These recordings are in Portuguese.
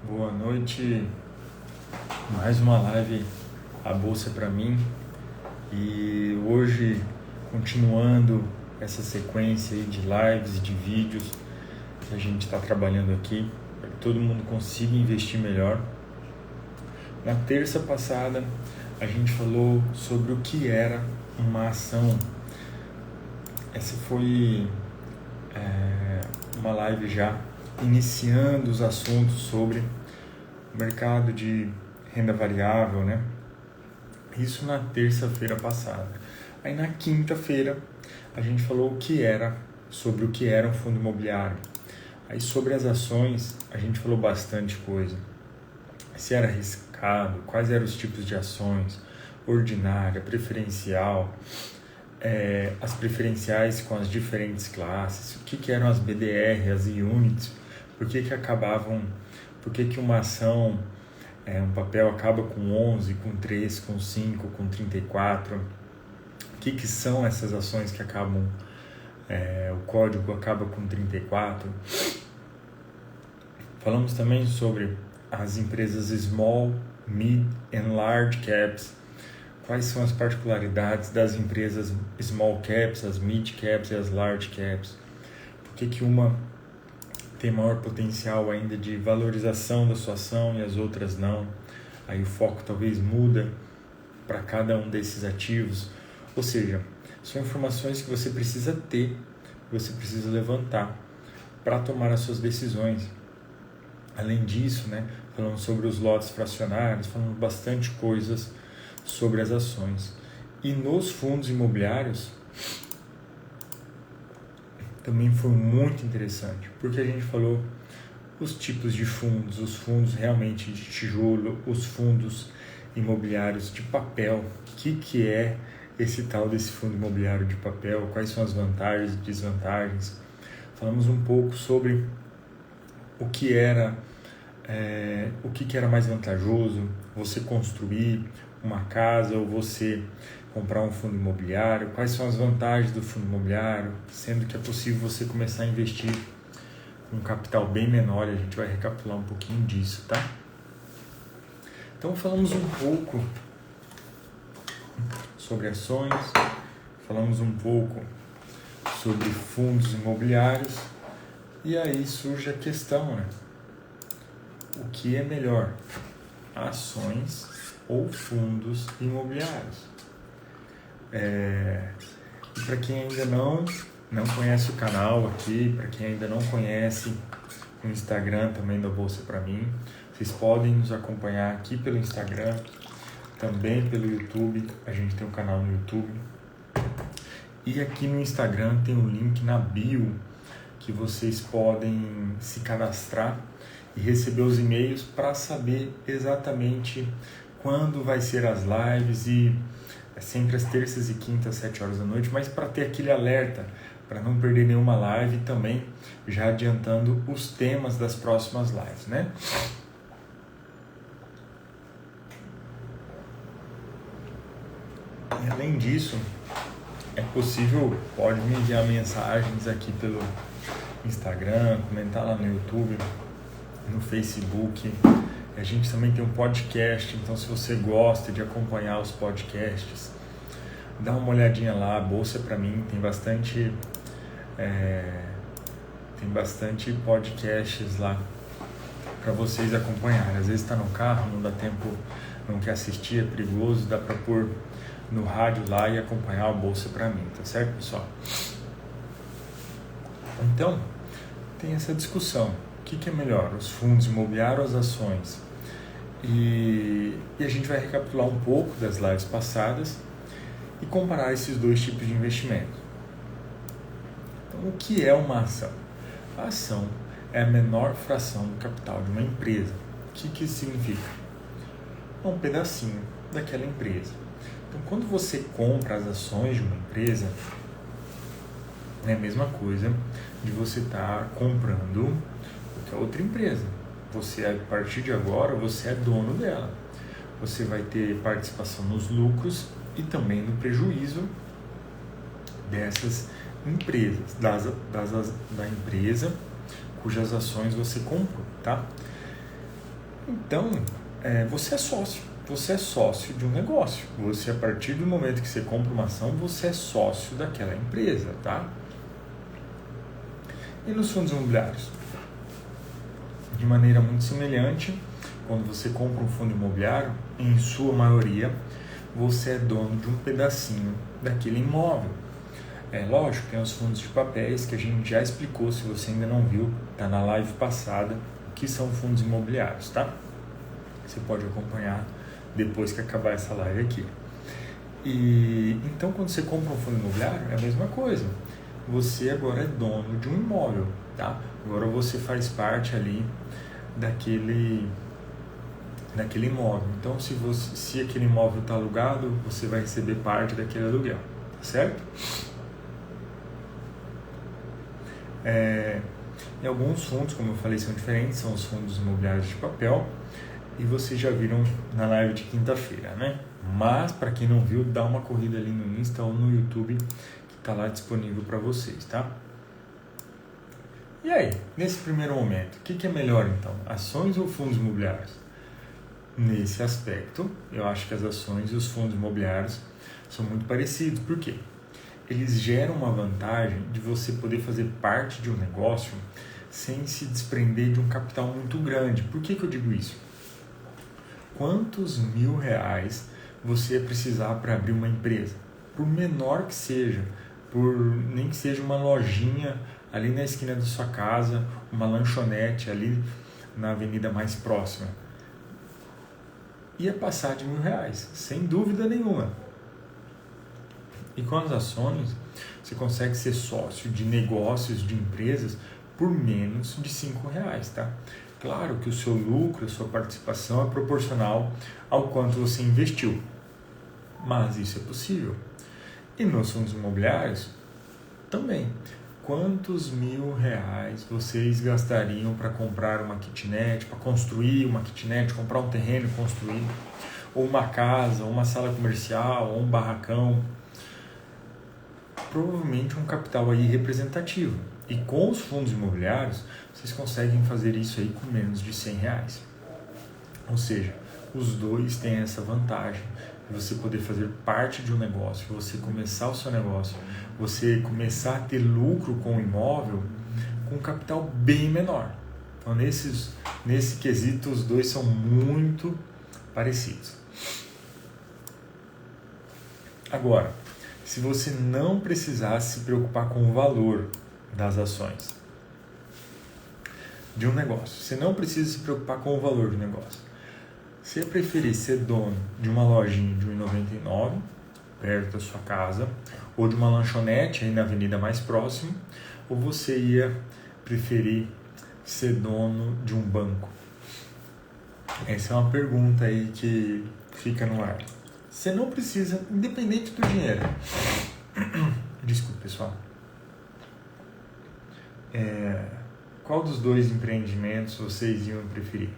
Boa noite, mais uma live A Bolsa para mim e hoje continuando essa sequência aí de lives e de vídeos que a gente está trabalhando aqui para que todo mundo consiga investir melhor. Na terça passada a gente falou sobre o que era uma ação. Essa foi uma live já iniciando os assuntos sobre o mercado de renda variável, né? Isso na terça-feira passada. Aí na quinta-feira a gente falou sobre o que era um fundo imobiliário. Aí sobre as ações a gente falou bastante coisa. Se era arriscado, quais eram os tipos de ações, ordinária, preferencial, as preferenciais com as diferentes classes, o que eram as BDR, as units, por que uma ação, um papel acaba com 11, com 3, com 5, com 34, o que são essas ações que acabam, o código acaba com 34. Falamos também sobre as empresas small, mid and large caps, quais são as particularidades das empresas small caps, as mid caps e as large caps, por que uma tem maior potencial ainda de valorização da sua ação e as outras não. Aí o foco talvez muda para cada um desses ativos. Ou seja, são informações que você precisa ter, que você precisa levantar para tomar as suas decisões. Além disso, falando sobre os lotes fracionários, falando bastante coisas sobre as ações. E nos fundos imobiliários também foi muito interessante, porque a gente falou os tipos de fundos, os fundos realmente de tijolo, os fundos imobiliários de papel, o que é esse tal desse fundo imobiliário de papel, quais são as vantagens e desvantagens. Falamos um pouco sobre o que era mais vantajoso, você construir uma casa ou você comprar um fundo imobiliário, quais são as vantagens do fundo imobiliário, sendo que é possível você começar a investir com um capital bem menor, e a gente vai recapitular um pouquinho disso, tá? Então falamos um pouco sobre ações, falamos um pouco sobre fundos imobiliários, e aí surge a questão, o que é melhor, ações ou fundos imobiliários? E para quem ainda não conhece o canal aqui, para quem ainda não conhece o Instagram também da Bolsa para mim, vocês podem nos acompanhar aqui pelo Instagram, também pelo YouTube, a gente tem um canal no YouTube. E aqui no Instagram tem um link na bio que vocês podem se cadastrar e receber os e-mails para saber exatamente quando vai ser as lives, e é sempre às terças e quintas, às 7 horas da noite, mas para ter aquele alerta, para não perder nenhuma live, e também já adiantando os temas das próximas lives, E além disso, é possível, pode me enviar mensagens aqui pelo Instagram, comentar lá no YouTube, no Facebook. A gente também tem um podcast, então se você gosta de acompanhar os podcasts, dá uma olhadinha lá, a Bolsa para mim tem bastante podcasts lá para vocês acompanharem. Às vezes está no carro, não dá tempo, não quer assistir, é perigoso, dá para pôr no rádio lá e acompanhar a Bolsa para mim, tá certo, pessoal? Então, tem essa discussão. O que é melhor, os fundos imobiliários ou as ações? E a gente vai recapitular um pouco das lives passadas e comparar esses dois tipos de investimento. Então, o que é uma ação? A ação é a menor fração do capital de uma empresa. O que isso significa? É um pedacinho daquela empresa. Então, quando você compra as ações de uma empresa, é a mesma coisa de você estar comprando qualquer outra empresa. Você, a partir de agora, você é dono dela. Você vai ter participação nos lucros e também no prejuízo dessas empresas, da empresa cujas ações você comprou, tá? Então, você é sócio. Você é sócio de um negócio. Você, a partir do momento que você compra uma ação, você é sócio daquela empresa, tá? E nos fundos imobiliários? De maneira muito semelhante, quando você compra um fundo imobiliário, em sua maioria, você é dono de um pedacinho daquele imóvel. É lógico, tem os fundos de papéis que a gente já explicou, se você ainda não viu, está na live passada, o que são fundos imobiliários, tá? Você pode acompanhar depois que acabar essa live aqui. E então, quando você compra um fundo imobiliário, é a mesma coisa. Você agora é dono de um imóvel, tá? Agora você faz parte ali daquele imóvel. Então, se aquele imóvel está alugado, você vai receber parte daquele aluguel, tá certo? E alguns fundos, como eu falei, são diferentes, são os fundos imobiliários de papel, e vocês já viram na live de quinta-feira, né? Mas, para quem não viu, dá uma corrida ali no Insta ou no YouTube, que está lá disponível para vocês, tá? E aí, nesse primeiro momento, o que é melhor então? Ações ou fundos imobiliários? Nesse aspecto, eu acho que as ações e os fundos imobiliários são muito parecidos. Por quê? Eles geram uma vantagem de você poder fazer parte de um negócio sem se desprender de um capital muito grande. Por que eu digo isso? Quantos R$1.000 você ia precisar para abrir uma empresa? Por menor que seja, nem que seja uma lojinha ali na esquina da sua casa, uma lanchonete ali na avenida mais próxima. Ia passar de R$1.000, sem dúvida nenhuma. E com as ações, você consegue ser sócio de negócios, de empresas, por menos de R$5, tá? Claro que o seu lucro, a sua participação é proporcional ao quanto você investiu, mas isso é possível. E nos fundos imobiliários, também. Quantos R$1.000 vocês gastariam para comprar uma kitnet, para construir uma kitnet, comprar um terreno e construir, ou uma casa, ou uma sala comercial, ou um barracão? Provavelmente um capital aí representativo. E com os fundos imobiliários, vocês conseguem fazer isso aí com menos de R$100. Ou seja, os dois têm essa vantagem de você poder fazer parte de um negócio, você começar o seu negócio, você começar a ter lucro com o imóvel com um capital bem menor. Então, nesse quesito, os dois são muito parecidos. Agora, se você não precisasse se preocupar com o valor das ações de um negócio, você não precisa se preocupar com o valor do negócio. Você ia preferir ser dono de uma lojinha de R$1,99 perto da sua casa, ou de uma lanchonete aí na avenida mais próxima, ou você ia preferir ser dono de um banco? Essa é uma pergunta aí que fica no ar. Você não precisa, independente do dinheiro. Desculpe, pessoal. Qual dos dois empreendimentos vocês iam preferir?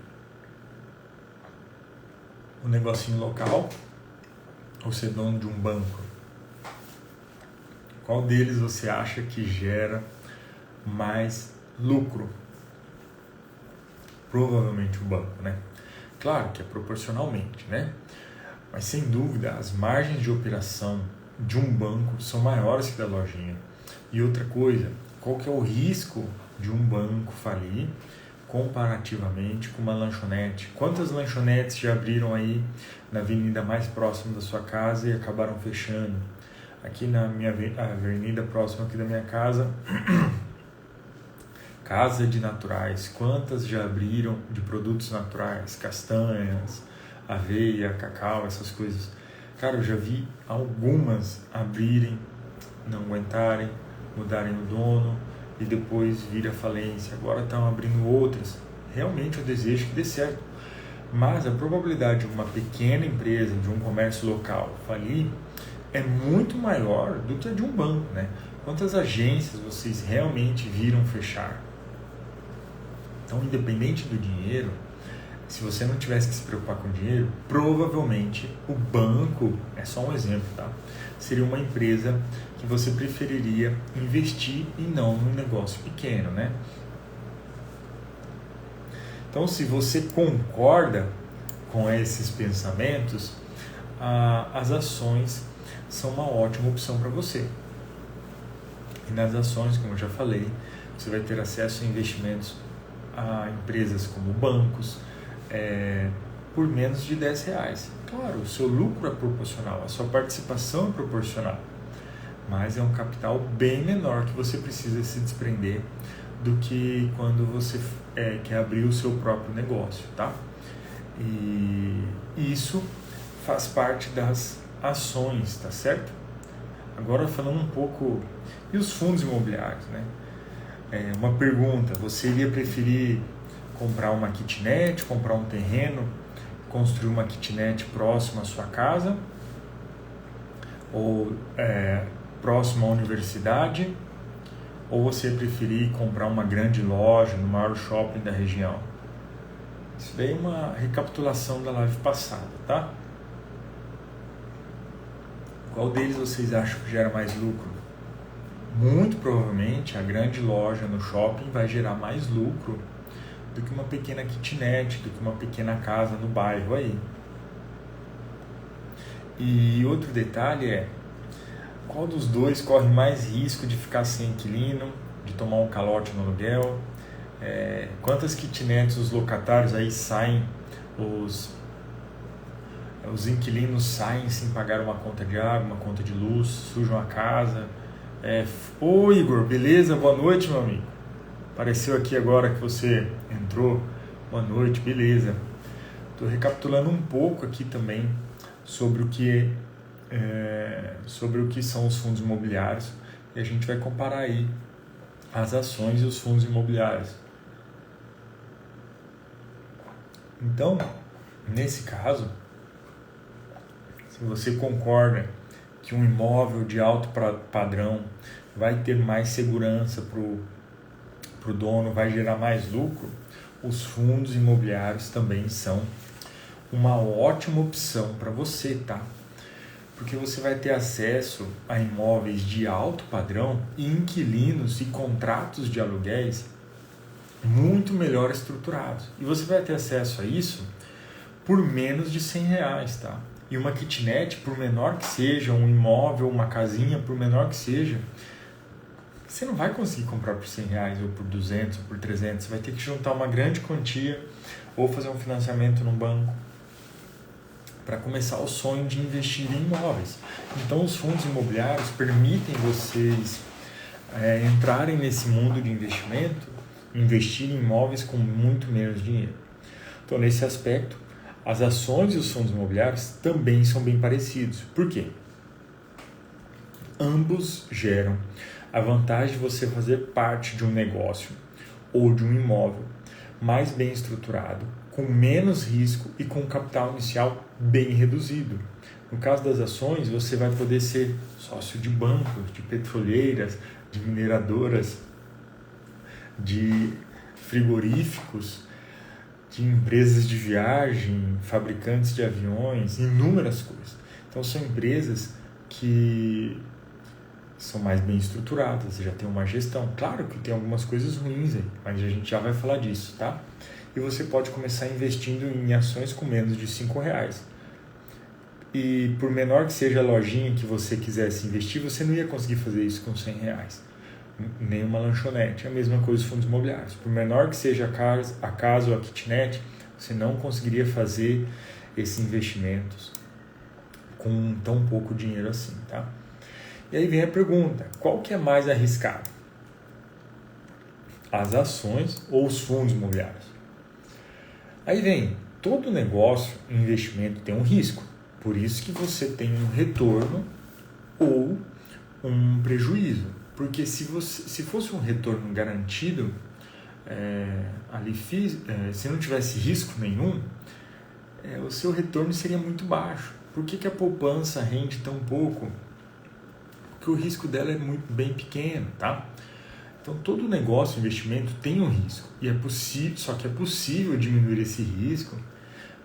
Um negocinho local ou ser dono de um banco? Qual deles você acha que gera mais lucro? Provavelmente o banco, né? Claro que é proporcionalmente, né? Mas sem dúvida as margens de operação de um banco são maiores que da lojinha. E outra coisa, qual que é o risco de um banco falir comparativamente com uma lanchonete? Quantas lanchonetes já abriram aí na avenida mais próxima da sua casa e acabaram fechando? Aqui na minha avenida próxima aqui da minha casa, Casa de Naturais, quantas já abriram de produtos naturais, castanhas, aveia, cacau, essas coisas? Cara, eu já vi algumas abrirem, não aguentarem, mudarem o dono e depois vir a falência. Agora estão abrindo outras. Realmente eu desejo que dê certo. Mas a probabilidade de uma pequena empresa, de um comércio local falir é muito maior do que a de um banco, né? Quantas agências vocês realmente viram fechar? Então, independente do dinheiro, se você não tivesse que se preocupar com dinheiro, provavelmente o banco, é só um exemplo, tá? Seria uma empresa que você preferiria investir e não num negócio pequeno, né? Então, Então, se você concorda com esses pensamentos, as ações são uma ótima opção para você. E nas ações, como eu já falei, você vai ter acesso a investimentos a empresas como bancos, por menos de R$10. Claro, o seu lucro é proporcional, a sua participação é proporcional, mas é um capital bem menor que você precisa se desprender do que quando você quer abrir o seu próprio negócio, tá? E isso faz parte das ações, tá certo? Agora falando um pouco, e os fundos imobiliários, né? Uma pergunta, você iria preferir comprar uma kitnet, comprar um terreno, construir uma kitnet próxima à sua casa, ou próximo à universidade, ou você preferir comprar uma grande loja no maior shopping da região? Isso daí é uma recapitulação da live passada, tá? Qual deles vocês acham que gera mais lucro? Muito provavelmente a grande loja no shopping vai gerar mais lucro do que uma pequena kitnet, do que uma pequena casa no bairro aí. E outro detalhe qual dos dois corre mais risco de ficar sem inquilino, de tomar um calote no aluguel? Quantas kitnets os locatários aí saem, os inquilinos saem sem pagar uma conta de água, uma conta de luz, sujam a casa? Ô Igor, beleza? Boa noite, meu amigo. Apareceu aqui agora que você entrou. Boa noite, beleza. Estou recapitulando um pouco aqui também sobre o que são os fundos imobiliários, e a gente vai comparar aí as ações e os fundos imobiliários. Então, nesse caso, se você concorda que um imóvel de alto padrão vai ter mais segurança para o dono, vai gerar mais lucro, os fundos imobiliários também são uma ótima opção para você, tá? Porque você vai ter acesso a imóveis de alto padrão e inquilinos e contratos de aluguéis muito melhor estruturados. E você vai ter acesso a isso por menos de R$100, tá? E uma kitnet, por menor que seja, um imóvel, uma casinha, por menor que seja, você não vai conseguir comprar por R$100 ou por 200 ou por 300. Você vai ter que juntar uma grande quantia ou fazer um financiamento no banco para começar o sonho de investir em imóveis. Então, os fundos imobiliários permitem vocês entrarem nesse mundo de investimento, investir em imóveis com muito menos dinheiro. Então, nesse aspecto, as ações e os fundos imobiliários também são bem parecidos. Por quê? Ambos geram a vantagem de você fazer parte de um negócio ou de um imóvel mais bem estruturado, com menos risco e com capital inicial bem reduzido. No caso das ações, você vai poder ser sócio de bancos, de petroleiras, de mineradoras, de frigoríficos, de empresas de viagem, fabricantes de aviões, inúmeras coisas. Então são empresas que são mais bem estruturadas, já tem uma gestão. Claro que tem algumas coisas ruins aí, mas a gente já vai falar disso, tá? E você pode começar investindo em ações com menos de R$5. E por menor que seja a lojinha que você quisesse investir, você não ia conseguir fazer isso com R$100. Nem uma lanchonete. É a mesma coisa os fundos imobiliários. Por menor que seja a casa ou a kitnet, você não conseguiria fazer esses investimentos com tão pouco dinheiro assim, tá? E aí vem a pergunta, qual que é mais arriscado? As ações ou os fundos imobiliários? Aí vem, todo negócio, investimento tem um risco. Por isso que você tem um retorno ou um prejuízo. Porque se fosse um retorno garantido, se não tivesse risco nenhum, o seu retorno seria muito baixo. Por que a poupança rende tão pouco? Porque o risco dela é bem pequeno, tá? Então, todo negócio, investimento tem um risco. E só que é possível diminuir esse risco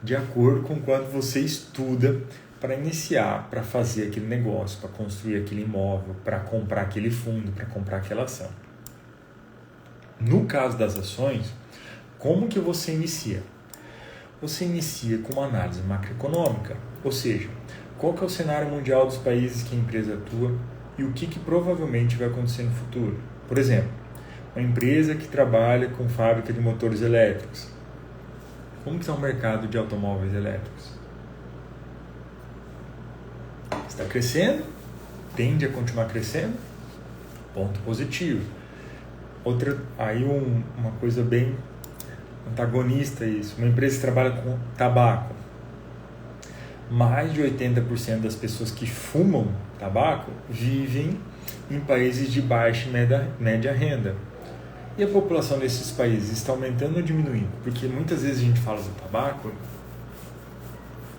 de acordo com quanto você estuda para iniciar, para fazer aquele negócio, para construir aquele imóvel, para comprar aquele fundo, para comprar aquela ação. No caso das ações, Como que você inicia? Você inicia com uma análise macroeconômica, ou seja, qual que é o cenário mundial dos países que a empresa atua e o que provavelmente vai acontecer no futuro. Por exemplo, uma empresa que trabalha com fábrica de motores elétricos. Como que está o mercado de automóveis elétricos? Está crescendo? Tende a continuar crescendo? Ponto positivo. Uma coisa bem antagonista isso. Uma empresa que trabalha com tabaco. Mais de 80% das pessoas que fumam tabaco vivem em países de baixa e média renda. E a população desses países está aumentando ou diminuindo? Porque muitas vezes a gente fala do tabaco,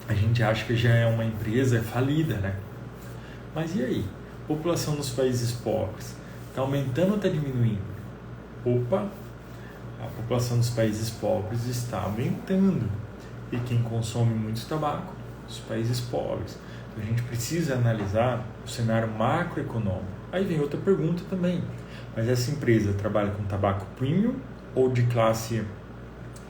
a gente acha que já é uma empresa falida, né? Mas e aí? A população nos países pobres está aumentando ou está diminuindo? Opa! A população dos países pobres está aumentando. E quem consome muito tabaco? Os países pobres. Então a gente precisa analisar o cenário macroeconômico. Aí vem outra pergunta também. Mas essa empresa trabalha com tabaco premium ou de classe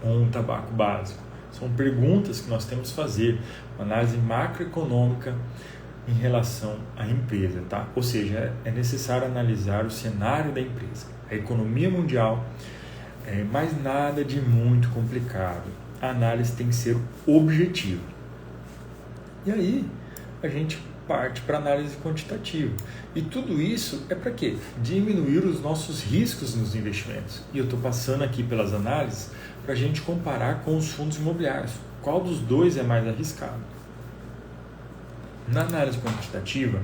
ou um tabaco básico? São perguntas que nós temos que fazer, uma análise macroeconômica em relação à empresa, tá? Ou seja, é necessário analisar o cenário da empresa, a economia mundial, mas nada de muito complicado. A análise tem que ser objetiva. E aí, a gente parte para análise quantitativa. E tudo isso é para quê? Diminuir os nossos riscos nos investimentos. E eu estou passando aqui pelas análises para a gente comparar com os fundos imobiliários. Qual dos dois é mais arriscado? Na análise quantitativa,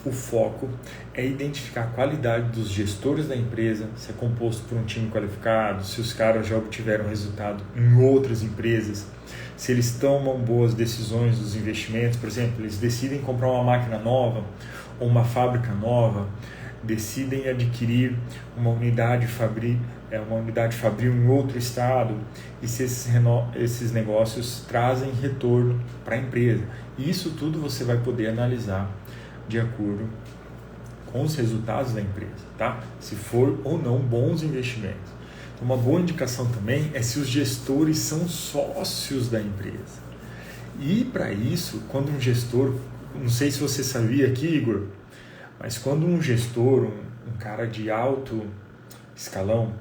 o foco é identificar a qualidade dos gestores da empresa, se é composto por um time qualificado, se os caras já obtiveram resultado em outras empresas, se eles tomam boas decisões dos investimentos. Por exemplo, eles decidem comprar uma máquina nova ou uma fábrica nova, decidem adquirir uma unidade fabril em outro estado, e se esses negócios trazem retorno para a empresa. E isso tudo você vai poder analisar de acordo com os resultados da empresa, tá? Se for ou não bons investimentos. Então, uma boa indicação também é se os gestores são sócios da empresa. E para isso, quando um gestor, não sei se você sabia aqui, Igor, mas quando um gestor, um cara de alto escalão,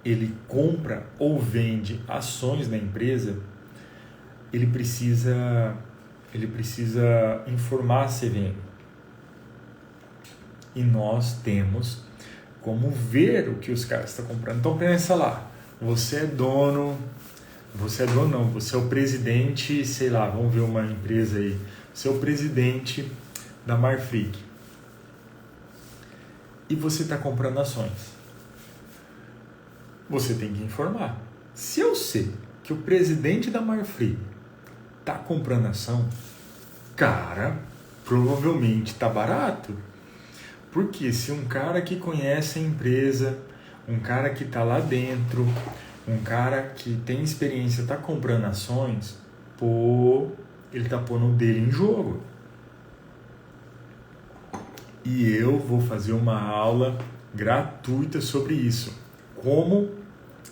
ele compra ou vende ações da empresa, ele precisa informar a CVM. E nós temos como ver o que os caras estão comprando. Então pensa lá, você é o presidente, sei lá, vamos ver uma empresa aí, você é o presidente da Marfrig. E você está comprando ações. Você tem que informar. Se eu sei que o presidente da Marfrig está comprando ação, cara, provavelmente está barato. Porque se um cara que conhece a empresa, um cara que está lá dentro, um cara que tem experiência está comprando ações, ele está pondo o dele em jogo. E eu vou fazer uma aula gratuita sobre isso. Como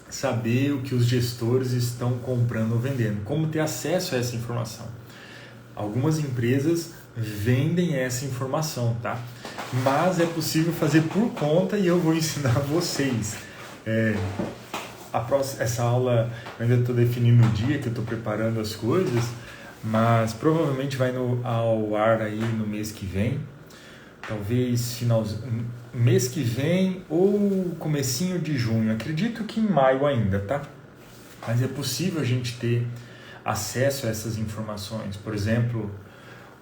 saber o que os gestores estão comprando ou vendendo. Como ter acesso a essa informação. Algumas empresas vendem essa informação, tá? Mas é possível fazer por conta e eu vou ensinar vocês. Essa aula eu ainda estou definindo o dia que eu estou preparando as coisas, mas provavelmente vai ao ar aí no mês que vem. Talvez mês que vem ou comecinho de junho. Acredito que em maio ainda, tá? Mas é possível a gente ter acesso a essas informações. Por exemplo,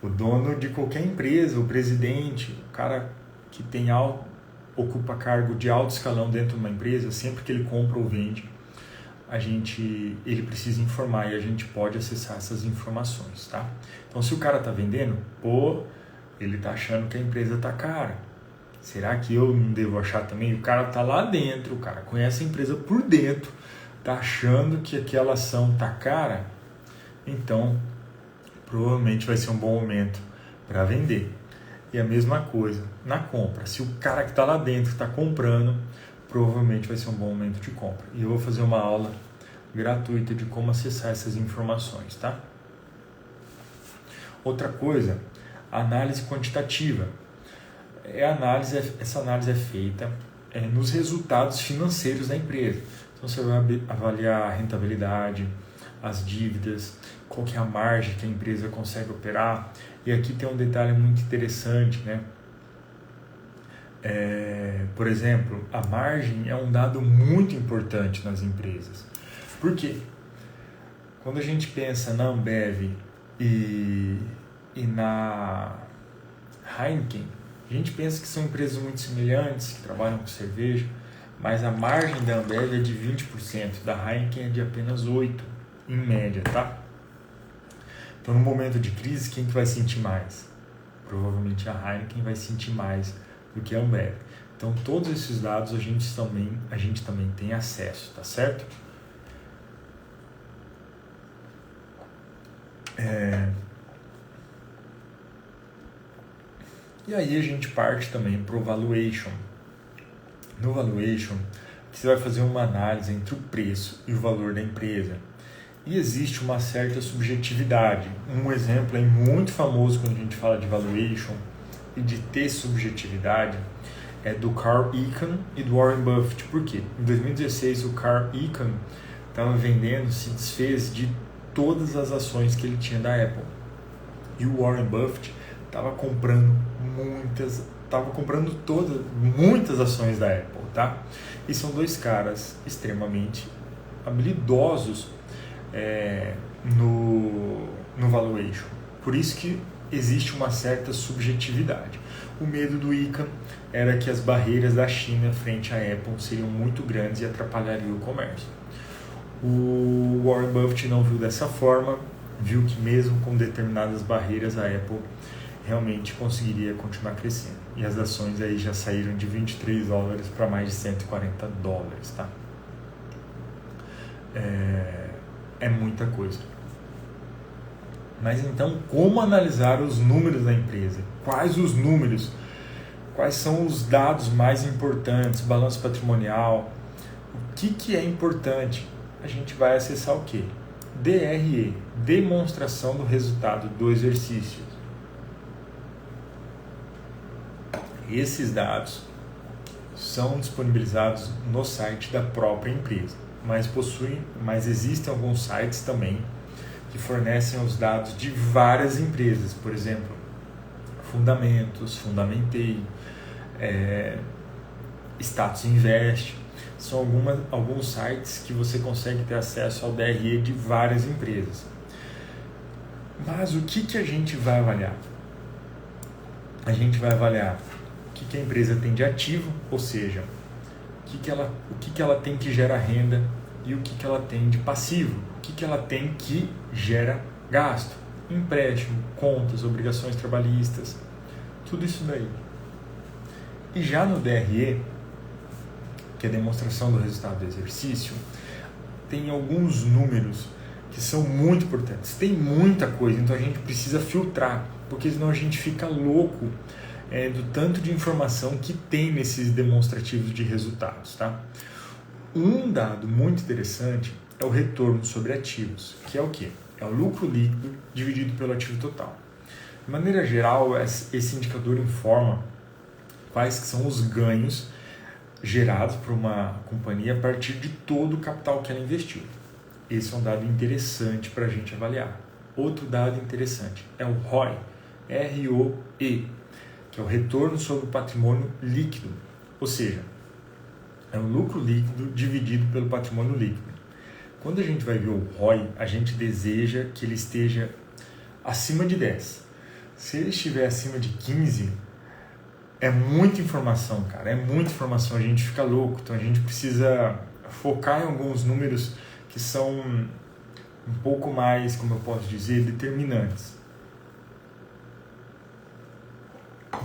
o dono de qualquer empresa, o presidente, o cara que ocupa cargo de alto escalão dentro de uma empresa, sempre que ele compra ou vende, ele precisa informar e a gente pode acessar essas informações, tá? Então, se o cara está vendendo, ele está achando que a empresa está cara. Será que eu não devo achar também? O cara está lá dentro, o cara conhece a empresa por dentro, está achando que aquela ação está cara, então provavelmente vai ser um bom momento para vender. E a mesma coisa na compra. Se o cara que está lá dentro está comprando, provavelmente vai ser um bom momento de compra. E eu vou fazer uma aula gratuita de como acessar essas informações, tá? Outra coisa, análise quantitativa. Essa análise é feita nos resultados financeiros da empresa. Então você vai avaliar a rentabilidade, as dívidas, qual que é a margem que a empresa consegue operar. E aqui tem um detalhe muito interessante, né? Por exemplo, a margem é um dado muito importante nas empresas. Por quê? Quando a gente pensa na Ambev e na Heineken, a gente pensa que são empresas muito semelhantes, que trabalham com cerveja, mas a margem da Ambev é de 20%, da Heineken é de apenas 8%, em média, tá? Então, no momento de crise, quem que vai sentir mais? Provavelmente a Heineken vai sentir mais do que a Ambev. Então, todos esses dados a gente também tem acesso, tá certo? E aí a gente parte também para o valuation. No valuation, você vai fazer uma análise entre o preço e o valor da empresa. E existe uma certa subjetividade. Um exemplo muito famoso quando a gente fala de valuation e de ter subjetividade é do Carl Icahn e do Warren Buffett. Por quê? Em 2016, o Carl Icahn estava vendendo, se desfez de todas as ações que ele tinha da Apple. E o Warren Buffett estava comprando muitas ações da Apple, tá? E são dois caras extremamente habilidosos no valuation. Por isso que existe uma certa subjetividade. O medo do Icahn era que as barreiras da China frente à Apple seriam muito grandes e atrapalhariam o comércio. O Warren Buffett não viu dessa forma, viu que mesmo com determinadas barreiras a Apple realmente conseguiria continuar crescendo. E as ações aí já saíram de $23 para mais de $140, tá? É muita coisa. Mas então, como analisar os números da empresa? Quais os números? Quais são os dados mais importantes? Balanço patrimonial? O que é importante? A gente vai acessar o quê? DRE, demonstração do resultado do exercício. Esses dados são disponibilizados no site da própria empresa, mas existem alguns sites também que fornecem os dados de várias empresas, por exemplo, Fundamentos, Fundamentei, Status Invest, são alguns sites que você consegue ter acesso ao DRE de várias empresas. Mas o que a gente vai avaliar? A gente vai avaliar o que a empresa tem de ativo, ou seja, o que ela tem que gera renda e o que ela tem de passivo, o que ela tem que gera gasto, empréstimo, contas, obrigações trabalhistas, tudo isso daí. E já no DRE, que é a demonstração do resultado do exercício, tem alguns números que são muito importantes. Tem muita coisa, então a gente precisa filtrar, porque senão a gente fica louco do tanto de informação que tem nesses demonstrativos de resultados, tá? Um dado muito interessante é o retorno sobre ativos, que é o quê? É o lucro líquido dividido pelo ativo total. De maneira geral, esse indicador informa quais são os ganhos gerados por uma companhia a partir de todo o capital que ela investiu. Esse é um dado interessante para a gente avaliar. Outro dado interessante é o ROE, R-O-E, que é o retorno sobre o patrimônio líquido, ou seja, é o lucro líquido dividido pelo patrimônio líquido. Quando a gente vai ver o ROE, a gente deseja que ele esteja acima de 10. Se ele estiver acima de 15, é muita informação, cara, é muita informação, a gente fica louco, então a gente precisa focar em alguns números que são um pouco mais, como eu posso dizer, determinantes.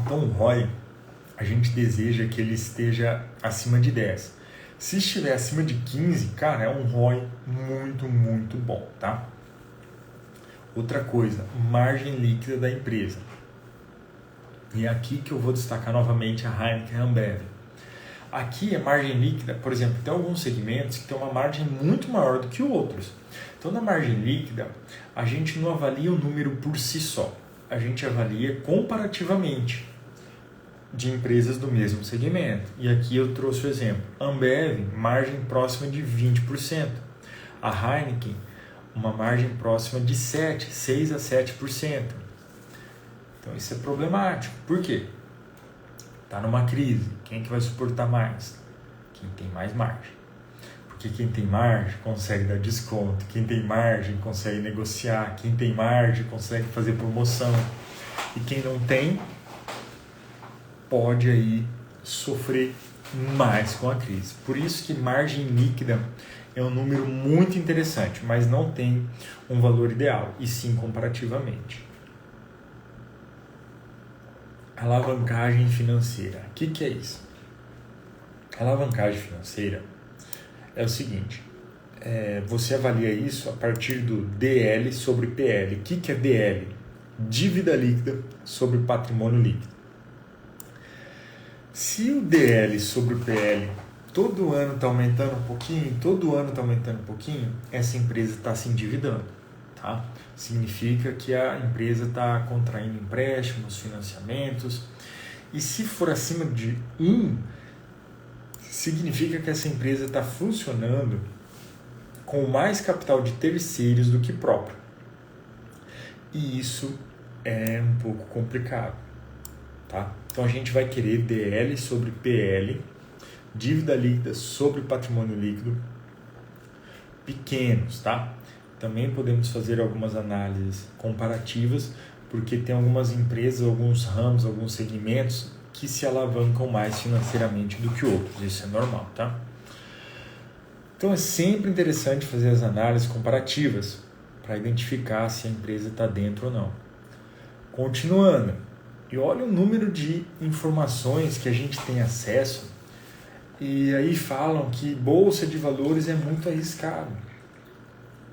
Então o ROE, a gente deseja que ele esteja acima de 10. Se estiver acima de 15, cara, é um ROE muito, muito bom, tá? Outra coisa, margem líquida da empresa. E é aqui que eu vou destacar novamente a Heineken e a Ambev. A Aqui a margem líquida, por exemplo, tem alguns segmentos que tem uma margem muito maior do que outros. Então, na margem líquida, a gente não avalia o número por si só. A gente avalia comparativamente de empresas do mesmo segmento. E aqui eu trouxe o exemplo. Ambev, margem próxima de 20%. A Heineken, uma margem próxima de 6 a 7%. Então, isso é problemático. Por quê? Está numa crise. Quem é que vai suportar mais? Quem tem mais margem. Porque quem tem margem consegue dar desconto. Quem tem margem consegue negociar. Quem tem margem consegue fazer promoção. E quem não tem, pode aí sofrer mais com a crise. Por isso que margem líquida é um número muito interessante, mas não tem um valor ideal, e sim comparativamente. Alavancagem financeira. O que é isso? Alavancagem financeira é o seguinte, você avalia isso a partir do DL sobre PL. O que é DL? Dívida líquida sobre patrimônio líquido. Se o DL sobre o PL todo ano está aumentando um pouquinho, essa empresa está se endividando, tá? Significa que a empresa está contraindo empréstimos, financiamentos, e se for acima de 1, significa que essa empresa está funcionando com mais capital de terceiros do que próprio. E isso é um pouco complicado, tá? Então a gente vai querer DL sobre PL, dívida líquida sobre patrimônio líquido, pequenos, tá? Também podemos fazer algumas análises comparativas, porque tem algumas empresas, alguns ramos, alguns segmentos que se alavancam mais financeiramente do que outros. Isso é normal, tá? Então é sempre interessante fazer as análises comparativas para identificar se a empresa está dentro ou não. Continuando, e olha o número de informações que a gente tem acesso, e aí falam que bolsa de valores é muito arriscado.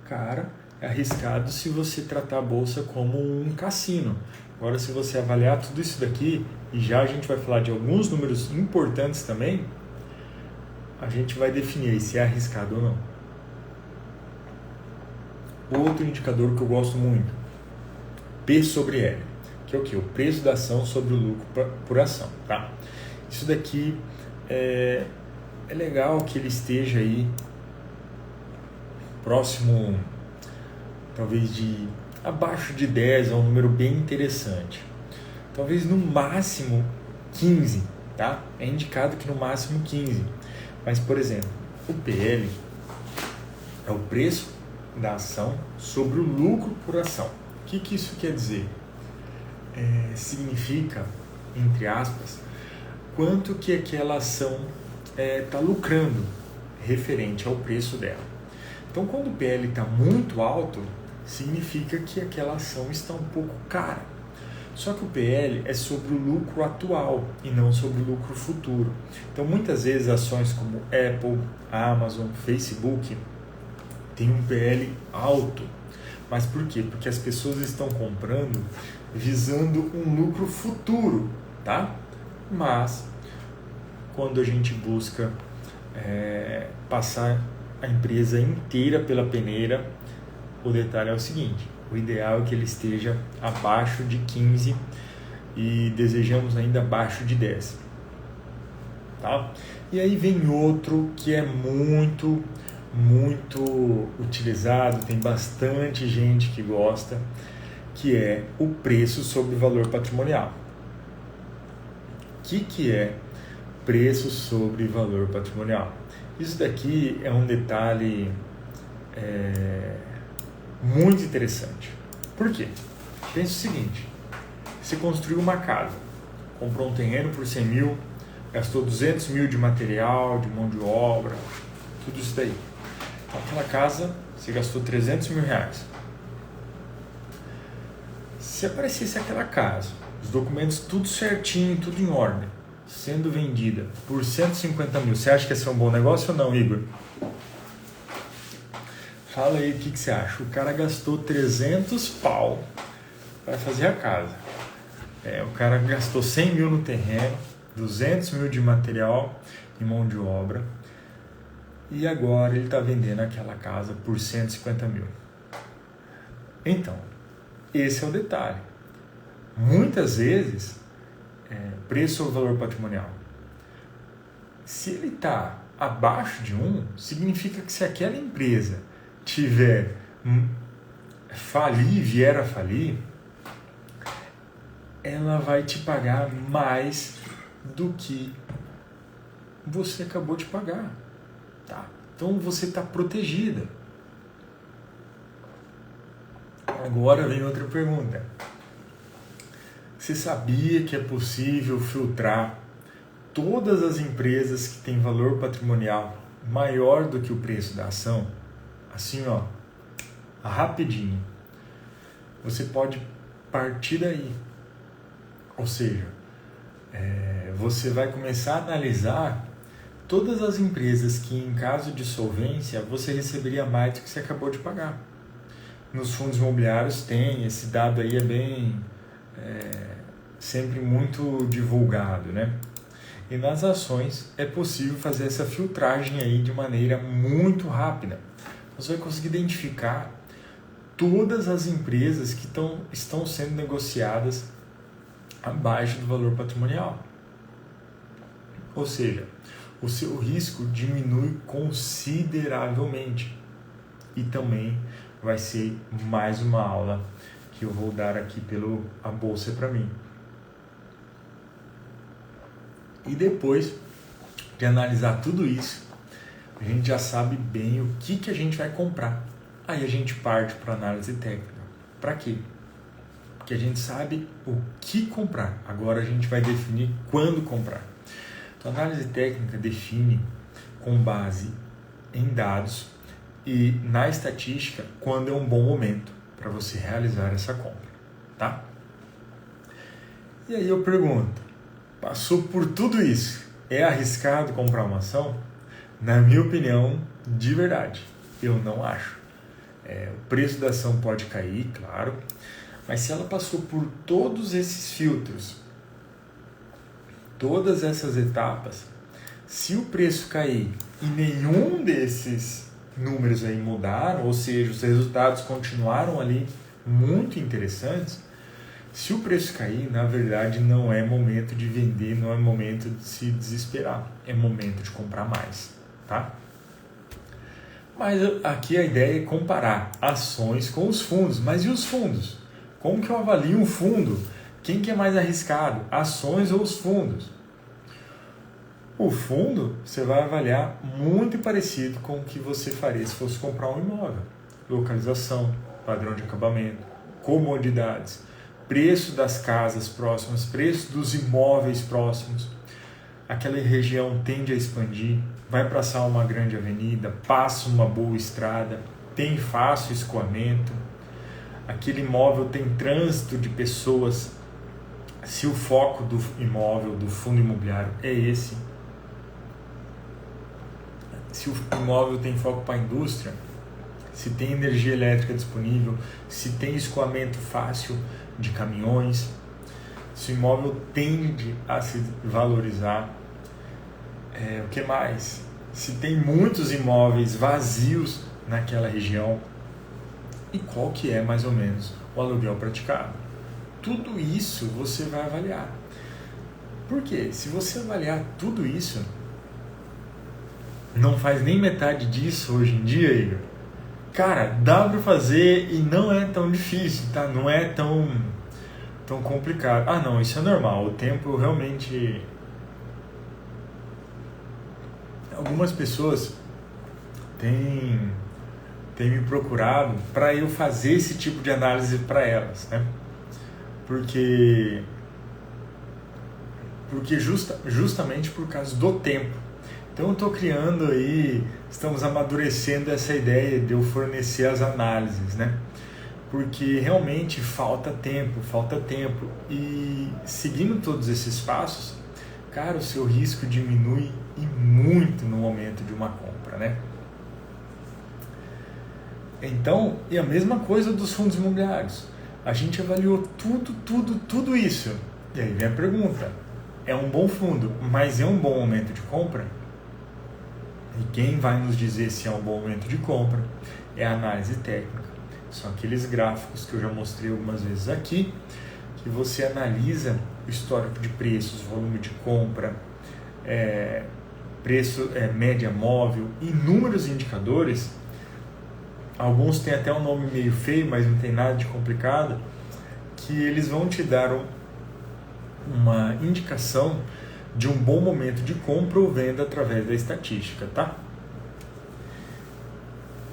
Cara, é arriscado se você tratar a bolsa como um cassino. Agora, se você avaliar tudo isso daqui, e já a gente vai falar de alguns números importantes também, a gente vai definir se é arriscado ou não. Outro indicador que eu gosto muito, P sobre L, que é o quê? O preço da ação sobre o lucro por ação, tá? Isso daqui é legal que ele esteja aí próximo, talvez de abaixo de 10, é um número bem interessante. Talvez no máximo 15, tá? É indicado que no máximo 15. Mas, por exemplo, o PL é o preço da ação sobre o lucro por ação. O que isso quer dizer? Significa, entre aspas, quanto que aquela ação está lucrando referente ao preço dela. Então, quando o PL está muito alto, significa que aquela ação está um pouco cara. Só que o PL é sobre o lucro atual e não sobre o lucro futuro. Então, muitas vezes, ações como Apple, Amazon, Facebook têm um PL alto. Mas por quê? Porque as pessoas estão comprando visando um lucro futuro, tá? Mas, quando a gente busca passar a empresa inteira pela peneira, o detalhe é o seguinte: o ideal é que ele esteja abaixo de 15 e desejamos ainda abaixo de 10, tá? E aí vem outro que é muito utilizado, tem bastante gente que gosta, que é o preço sobre o valor patrimonial. O que é preço sobre valor patrimonial? Isso daqui é um detalhe muito interessante. Por quê? Pensa o seguinte: você construiu uma casa, comprou um terreno por 100 mil, gastou 200 mil de material, de mão de obra, tudo isso daí. Então, aquela casa, você gastou 300 mil reais. Se aparecesse aquela casa, os documentos tudo certinho, tudo em ordem, sendo vendida por 150 mil, você acha que esse é um bom negócio ou não, Igor? Fala aí o que você acha. O cara gastou 300 pau para fazer a casa. O cara gastou 100 mil no terreno, 200 mil de material em mão de obra, e agora ele está vendendo aquela casa por 150 mil. Então, esse é o detalhe. Muitas vezes, preço ou valor patrimonial, se ele está abaixo de 1, significa que se aquela empresa tiver vier a falir, ela vai te pagar mais do que você acabou de pagar, tá? Então você está protegida. Agora vem outra pergunta. Você sabia que é possível filtrar todas as empresas que têm valor patrimonial maior do que o preço da ação? Assim, ó, rapidinho. Você pode partir daí. Ou seja, você vai começar a analisar todas as empresas que, em caso de solvência, você receberia mais do que você acabou de pagar. Nos fundos imobiliários tem, esse dado aí é bem, sempre muito divulgado, né? E nas ações é possível fazer essa filtragem aí de maneira muito rápida. Você vai conseguir identificar todas as empresas que estão sendo negociadas abaixo do valor patrimonial. Ou seja, o seu risco diminui consideravelmente. E também vai ser mais uma aula que eu vou dar aqui pelo A Bolsa para mim. E depois de analisar tudo isso, a gente já sabe bem o que a gente vai comprar. Aí a gente parte para análise técnica. Para quê? Porque a gente sabe o que comprar. Agora a gente vai definir quando comprar. Então, a análise técnica define com base em dados e na estatística quando é um bom momento para você realizar essa compra, tá? E aí eu pergunto, passou por tudo isso, é arriscado comprar uma ação? Na minha opinião, de verdade, eu não acho. O preço da ação pode cair, claro, mas se ela passou por todos esses filtros, todas essas etapas, se o preço cair e nenhum desses números aí mudaram, ou seja, os resultados continuaram ali muito interessantes, se o preço cair, na verdade não é momento de vender, não é momento de se desesperar, é momento de comprar mais, tá? Mas aqui a ideia é comparar ações com os fundos. Mas e os fundos? Como que eu avalio um fundo? Quem que é mais arriscado? Ações ou os fundos? O fundo você vai avaliar muito parecido com o que você faria se fosse comprar um imóvel. Localização, padrão de acabamento, comodidades, preço das casas próximas, preço dos imóveis próximos. Aquela região tende a expandir, vai passar uma grande avenida, passa uma boa estrada, tem fácil escoamento, aquele imóvel tem trânsito de pessoas. Se o foco do imóvel, do fundo imobiliário é esse, se o imóvel tem foco para a indústria, se tem energia elétrica disponível, se tem escoamento fácil de caminhões, se o imóvel tende a se valorizar, o que mais? Se tem muitos imóveis vazios naquela região e qual que é mais ou menos o aluguel praticado. Tudo isso você vai avaliar. Por quê? Se você avaliar tudo isso, não faz nem metade disso hoje em dia, Igor. Cara, dá para fazer e não é tão difícil, tá? Não é tão complicado. Ah, não, isso é normal. O tempo realmente... Algumas pessoas têm me procurado para eu fazer esse tipo de análise para elas, né? Porque justamente por causa do tempo. Então eu estou criando aí, estamos amadurecendo essa ideia de eu fornecer as análises, né? Porque realmente falta tempo. E seguindo todos esses passos, cara, o seu risco diminui e muito no momento de uma compra, né? Então, e a mesma coisa dos fundos imobiliários. A gente avaliou tudo isso. E aí vem a pergunta, é um bom fundo, mas é um bom momento de compra? E quem vai nos dizer se é um bom momento de compra é a análise técnica. São aqueles gráficos que eu já mostrei algumas vezes aqui, que você analisa o histórico de preços, volume de compra, preço, média móvel, inúmeros indicadores. Alguns têm até um nome meio feio, mas não tem nada de complicado, que eles vão te dar uma indicação de um bom momento de compra ou venda através da estatística, tá?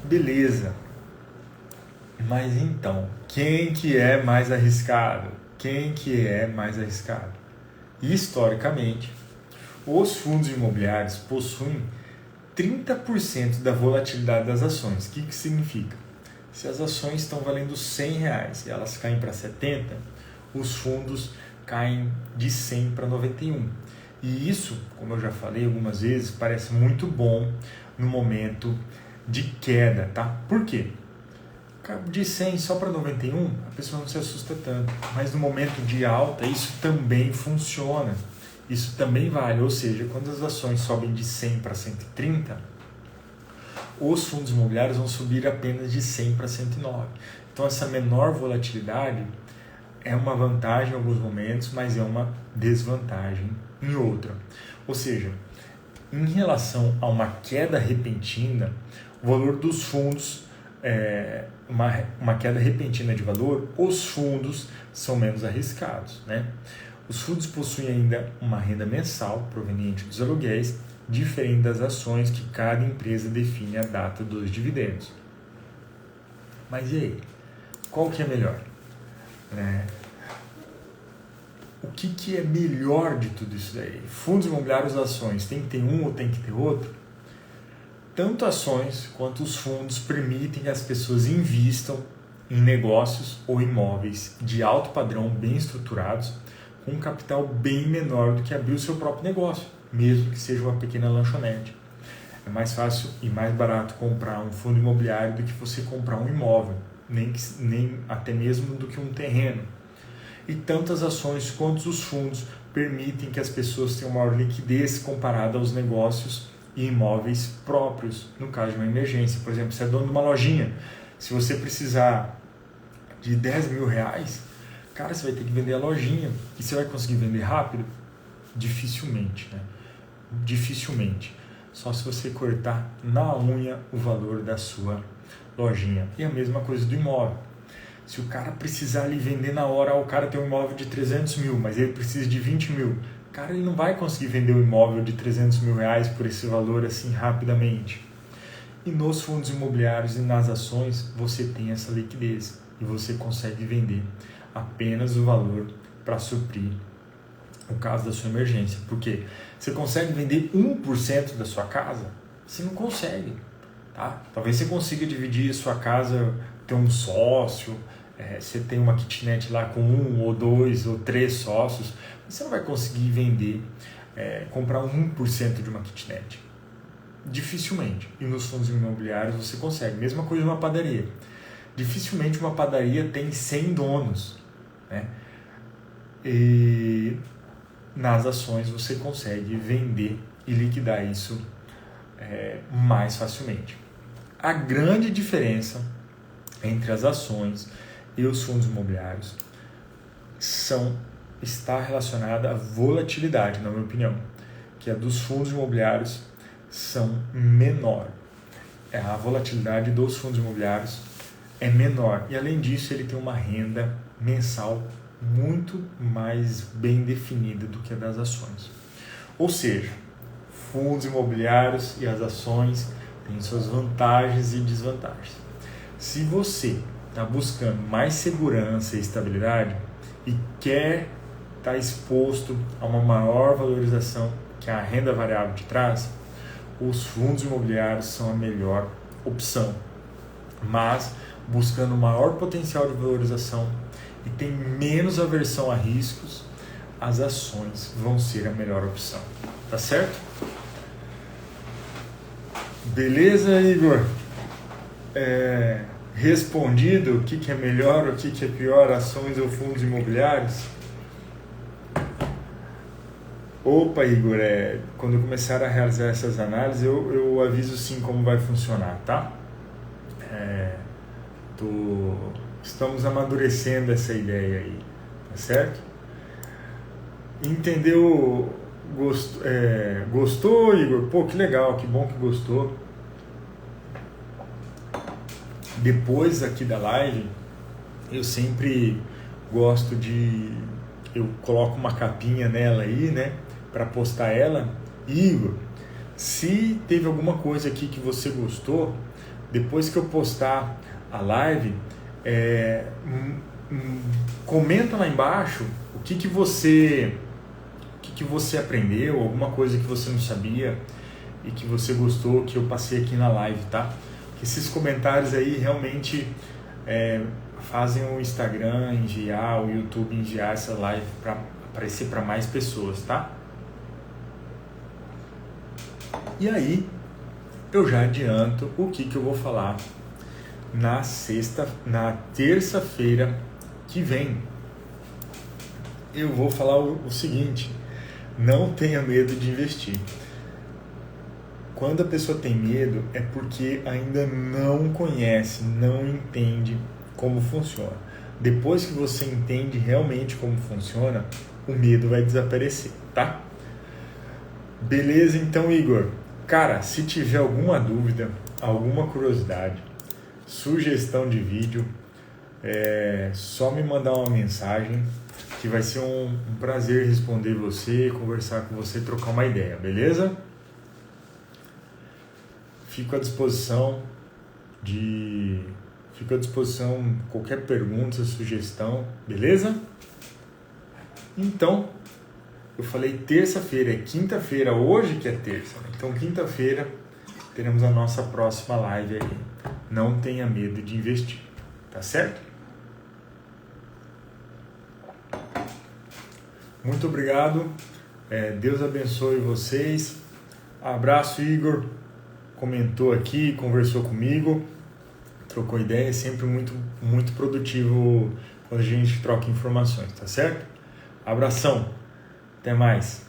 Beleza. Mas então, quem que é mais arriscado? Quem que é mais arriscado? Historicamente, os fundos imobiliários possuem 30% da volatilidade das ações. O que significa? Se as ações estão valendo R$100 e elas caem para 70, os fundos caem de 100 para 91. E isso, como eu já falei algumas vezes, parece muito bom no momento de queda, tá? Por quê? De 100 só para 91, a pessoa não se assusta tanto. Mas no momento de alta, isso também funciona. Isso também vale. Ou seja, quando as ações sobem de 100 para 130, os fundos imobiliários vão subir apenas de 100 para 109. Então, essa menor volatilidade é uma vantagem em alguns momentos, mas é uma desvantagem em outra. Ou seja, em relação a uma queda repentina, o valor dos fundos, uma queda repentina de valor, os fundos são menos arriscados, né? Os fundos possuem ainda uma renda mensal proveniente dos aluguéis, diferente das ações que cada empresa define a data dos dividendos. Mas e aí? Qual que é melhor? O que é melhor de tudo isso daí? Fundos imobiliários ou ações? Tem que ter um ou tem que ter outro? Tanto ações quanto os fundos permitem que as pessoas invistam em negócios ou imóveis de alto padrão, bem estruturados, com um capital bem menor do que abrir o seu próprio negócio, mesmo que seja uma pequena lanchonete. É mais fácil e mais barato comprar um fundo imobiliário do que você comprar um imóvel, nem até mesmo do que um terreno. E tanto as ações quanto os fundos permitem que as pessoas tenham maior liquidez comparada aos negócios e imóveis próprios, no caso de uma emergência. Por exemplo, você é dono de uma lojinha, se você precisar de R$10.000, cara, você vai ter que vender a lojinha. E você vai conseguir vender rápido? Dificilmente, né? Dificilmente. Só se você cortar na unha o valor da sua lojinha. E a mesma coisa do imóvel. Se o cara precisar ali vender na hora, o cara tem um imóvel de 300 mil, mas ele precisa de 20 mil. Cara, ele não vai conseguir vender um imóvel de 300 mil reais por esse valor assim rapidamente. E nos fundos imobiliários e nas ações, você tem essa liquidez e você consegue vender apenas o valor para suprir o caso da sua emergência. Porque você consegue vender 1% da sua casa? Você não consegue. Tá? Talvez você consiga dividir a sua casa, ter um sócio, você tem uma kitnet lá com 1 ou 2 ou 3 sócios, mas você não vai conseguir vender, comprar 1% de uma kitnet. Dificilmente. E nos fundos imobiliários você consegue. Mesma coisa uma padaria. Dificilmente uma padaria tem 100 donos, né? E nas ações você consegue vender e liquidar isso mais facilmente. A grande diferença entre as ações e os fundos imobiliários está relacionada à volatilidade, na minha opinião, que a dos fundos imobiliários são menor. A volatilidade dos fundos imobiliários é menor e, além disso, ele tem uma renda mensal muito mais bem definida do que a das ações. Ou seja, fundos imobiliários e as ações têm suas vantagens e desvantagens. Se você está buscando mais segurança e estabilidade e quer estar exposto a uma maior valorização que a renda variável te traz, os fundos imobiliários são a melhor opção. Mas, buscando maior potencial de valorização e tem menos aversão a riscos, as ações vão ser a melhor opção. Tá certo? Beleza, Igor? Respondido o que é melhor, o que é pior, ações ou fundos imobiliários? Opa, Igor, quando eu começar a realizar essas análises, eu aviso sim como vai funcionar, tá? Estamos amadurecendo essa ideia aí, tá certo? Entendeu? Gostou, Igor? Pô, que legal, que bom que gostou. Depois aqui da live, eu sempre gosto eu coloco uma capinha nela aí, né, para postar ela. Igor, se teve alguma coisa aqui que você gostou, depois que eu postar a live, comenta lá embaixo o que você aprendeu, alguma coisa que você não sabia e que você gostou, que eu passei aqui na live, tá? Esses comentários aí realmente fazem o Instagram enviar, o YouTube enviar essa live para aparecer para mais pessoas, tá? E aí, eu já adianto o que eu vou falar na terça-feira que vem. Eu vou falar o seguinte: não tenha medo de investir. Quando a pessoa tem medo é porque ainda não conhece, não entende como funciona. Depois que você entende realmente como funciona, o medo vai desaparecer, tá? Beleza, então, Igor. Cara, se tiver alguma dúvida, alguma curiosidade, sugestão de vídeo, só me mandar uma mensagem que vai ser um prazer responder você, conversar com você, trocar uma ideia, beleza? Fico à disposição qualquer pergunta, sugestão, beleza? Então, eu falei terça-feira, é quinta-feira, hoje que é terça, né? Então quinta-feira teremos a nossa próxima live aí. Não tenha medo de investir, tá certo? Muito obrigado, Deus abençoe vocês. Abraço, Igor. Comentou aqui, conversou comigo, trocou ideia, é sempre muito, muito produtivo quando a gente troca informações, tá certo? Abração, até mais.